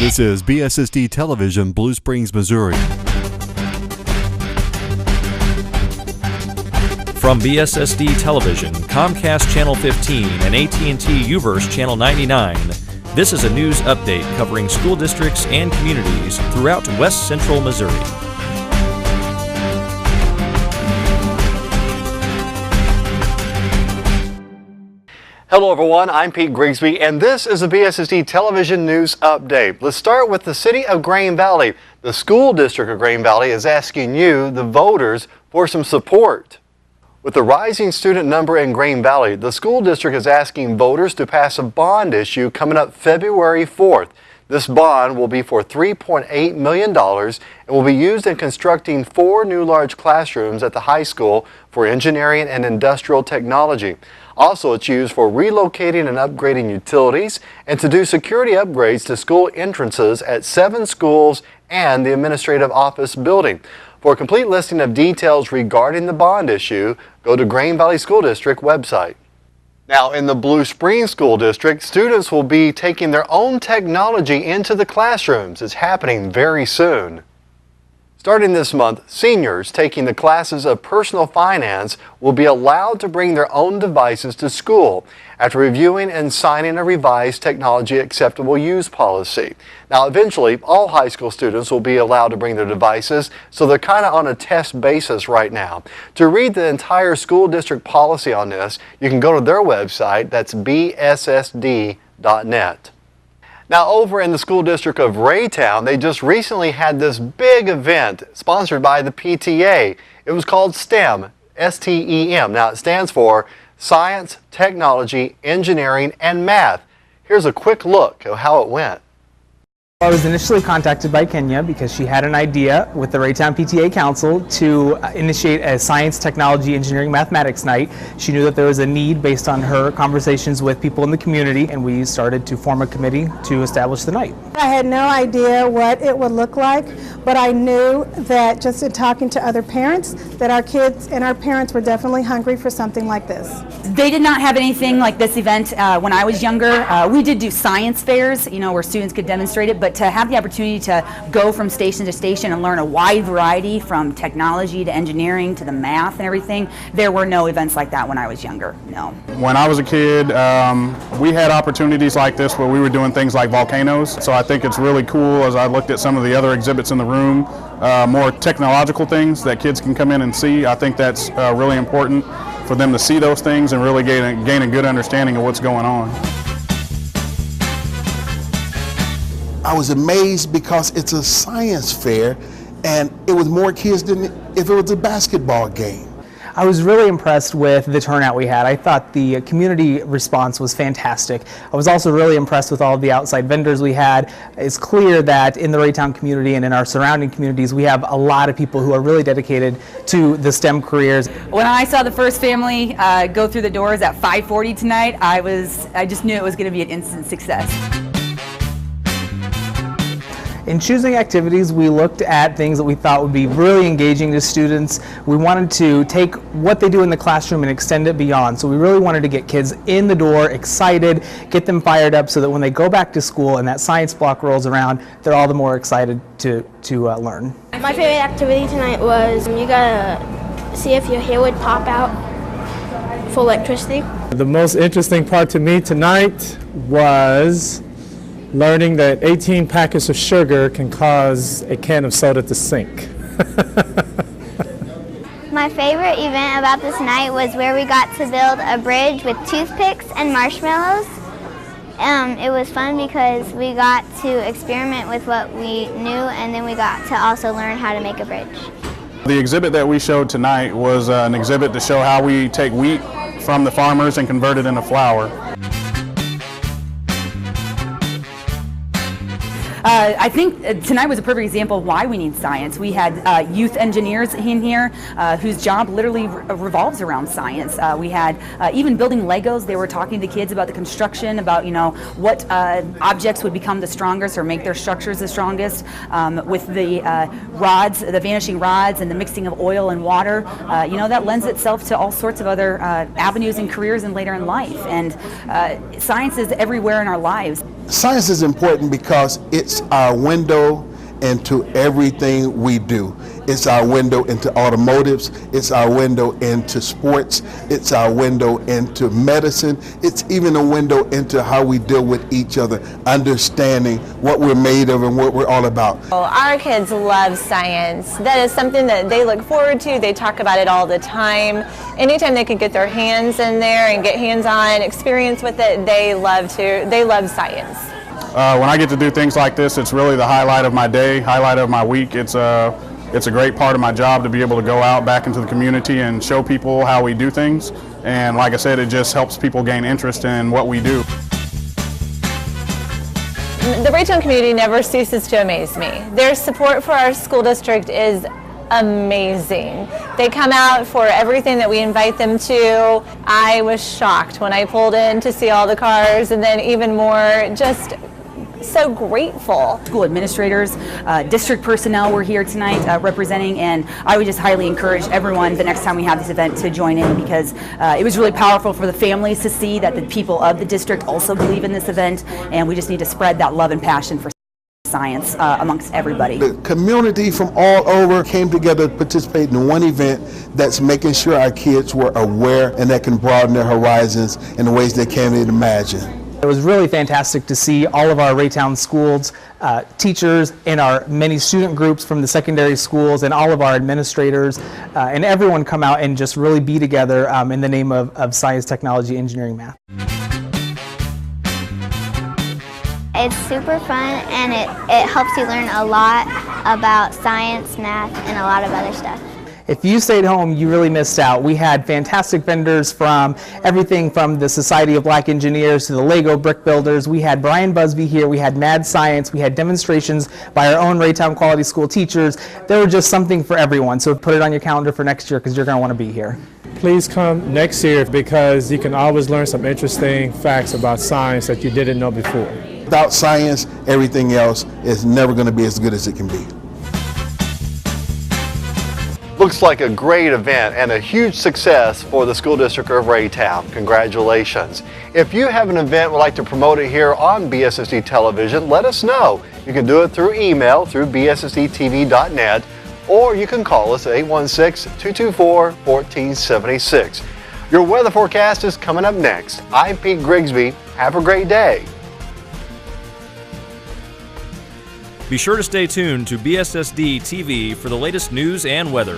This is BSSD Television, Blue Springs, Missouri. From BSSD Television, Comcast Channel 15, and AT&T UVerse Channel 99, this is a news update covering school districts and communities throughout West Central Missouri. Hello everyone, I'm Pete Grigsby, and this is a BSSD Television News Update. Let's start with the City of Grain Valley. The School District of Grain Valley is asking you, the voters, for some support. With the rising student number in Grain Valley, the school district is asking voters to pass a bond issue coming up February 4th. This bond will be for $3.8 million and will be used in constructing 4 new large classrooms at the high school for engineering and industrial technology. Also, it's used for relocating and upgrading utilities and to do security upgrades to school entrances at 7 schools and the administrative office building. For a complete listing of details regarding the bond issue, go to Grain Valley School District website. Now, in the Blue Springs School District, students will be taking their own technology into the classrooms. It's happening very soon. Starting this month, seniors taking the classes of personal finance will be allowed to bring their own devices to school after reviewing and signing a revised technology acceptable use policy. Now, eventually, all high school students will be allowed to bring their devices, so they're kind of on a test basis right now. To read the entire school district policy on this, you can go to their website, that's bssd.net. Now, over in the school district of Raytown, they just recently had this big event sponsored by the PTA. It was called STEM, S-T-E-M. Now, it stands for Science, Technology, Engineering, and Math. Here's a quick look at how it went. I was initially contacted by Kenya because she had an idea with the Raytown PTA Council to initiate a science, technology, engineering, mathematics night. She knew that there was a need based on her conversations with people in the community, and we started to form a committee to establish the night. I had no idea what it would look like, but I knew that just in talking to other parents, that our kids and our parents were definitely hungry for something like this. They did not have anything like this event when I was younger. We did do science fairs, where students could demonstrate it, but to have the opportunity to go from station to station and learn a wide variety from technology to engineering to the math and everything, there were no events like that when I was younger, no. When I was a kid, we had opportunities like this where we were doing things like volcanoes, so I think it's really cool as I looked at some of the other exhibits in the room, more technological things that kids can come in and see. I think that's really important for them to see those things and really gain a good understanding of what's going on. I was amazed because it's a science fair and it was more kids than if it was a basketball game. I was really impressed with the turnout we had. I thought the community response was fantastic. I was also really impressed with all of the outside vendors we had. It's clear that in the Raytown community and in our surrounding communities, we have a lot of people who are really dedicated to the STEM careers. When I saw the first family go through the doors at 5:40 tonight, I just knew it was going to be an instant success. In choosing activities, we looked at things that we thought would be really engaging to students. We wanted to take what they do in the classroom and extend it beyond. So we really wanted to get kids in the door, excited, get them fired up so that when they go back to school and that science block rolls around, they're all the more excited to learn. My favorite activity tonight was you gotta see if your hair would pop out for electricity. The most interesting part to me tonight was learning that 18 packets of sugar can cause a can of soda to sink. My favorite event about this night was where we got to build a bridge with toothpicks and marshmallows. It was fun because we got to experiment with what we knew, and then we got to also learn how to make a bridge. The exhibit that we showed tonight was an exhibit to show how we take wheat from the farmers and convert it into flour. I think tonight was a perfect example of why we need science. We had youth engineers in here whose job literally revolves around science. We had even building Legos. They were talking to kids about the construction, about what objects would become the strongest or make their structures the strongest. With the rods, the vanishing rods, and the mixing of oil and water, that lends itself to all sorts of other avenues and careers and later in life. And science is everywhere in our lives. Science is important because it It's our window into everything we do. It's our window into automotives. It's our window into sports. It's our window into medicine. It's even a window into how we deal with each other, understanding what we're made of and what we're all about. Well, our kids love science. That is something that they look forward to. They talk about it all the time. Anytime they can get their hands in there and get hands-on experience with it, they love science. When I get to do things like this, it's really the highlight of my day, highlight of my week. It's a great part of my job to be able to go out back into the community and show people how we do things. And like I said, it just helps people gain interest in what we do. The Raytown community never ceases to amaze me. Their support for our school district is amazing. They come out for everything that we invite them to. I was shocked when I pulled in to see all the cars, and then even more just so grateful. School administrators, district personnel were here tonight representing, and I would just highly encourage everyone the next time we have this event to join in, because it was really powerful for the families to see that the people of the district also believe in this event, and we just need to spread that love and passion for science amongst everybody. The community from all over came together to participate in one event that's making sure our kids were aware and that can broaden their horizons in ways they can't even imagine. It was really fantastic to see all of our Raytown schools, teachers, and our many student groups from the secondary schools, and all of our administrators, and everyone come out and just really be together in the name of science, technology, engineering, math. It's super fun, and it helps you learn a lot about science, math, and a lot of other stuff. If you stayed home, you really missed out. We had fantastic vendors from everything from the Society of Black Engineers to the Lego brick builders. We had Brian Busby here. We had Mad Science. We had demonstrations by our own Raytown Quality School teachers. There was just something for everyone. So put it on your calendar for next year, because you're going to want to be here. Please come next year, because you can always learn some interesting facts about science that you didn't know before. Without science, everything else is never going to be as good as it can be. Looks like a great event and a huge success for the School District of Raytown. Congratulations. If you have an event and would like to promote it here on BSSD Television, let us know. You can do it through email through bssdtv.net, or you can call us at 816-224-1476. Your weather forecast is coming up next. I'm Pete Grigsby. Have a great day. Be sure to stay tuned to BSSD TV for the latest news and weather.